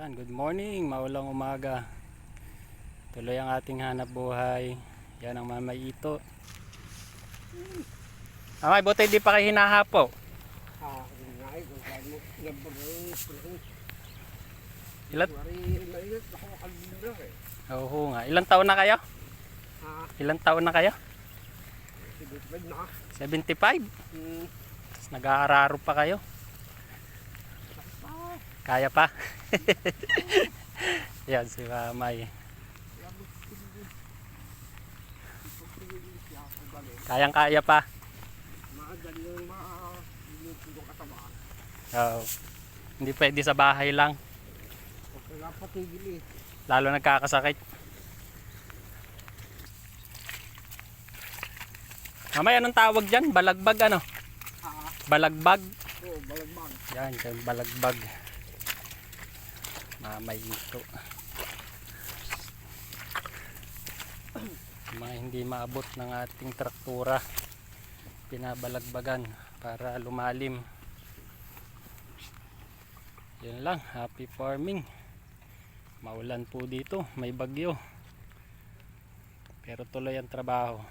Yan, good morning, maulang umaga. Tuloy ang ating hanap buhay. Yan ang Mamay Ito. Mamay, buti hindi pa kayo hinahapo. Ilan? Oo nga. Ilang taon na kayo? Ilang taon na kayo? 75? Tapos nag-aararo pa kayo? Kaya pa? Yan si Mamay. Kayang-kaya pa. Oo. Hindi pwede sa bahay lang. Lalo nagkakasakit. Mamay, anong tawag dyan? Balagbag ano? Balagbag? Oo, balagbag. Yan, yung balagbag. Mamay Ito. Mga hindi maabot ng ating traktura, pinabalagbagan para lumalim. Yun lang, happy farming. Maulan po dito, may bagyo, pero tuloy ang trabaho.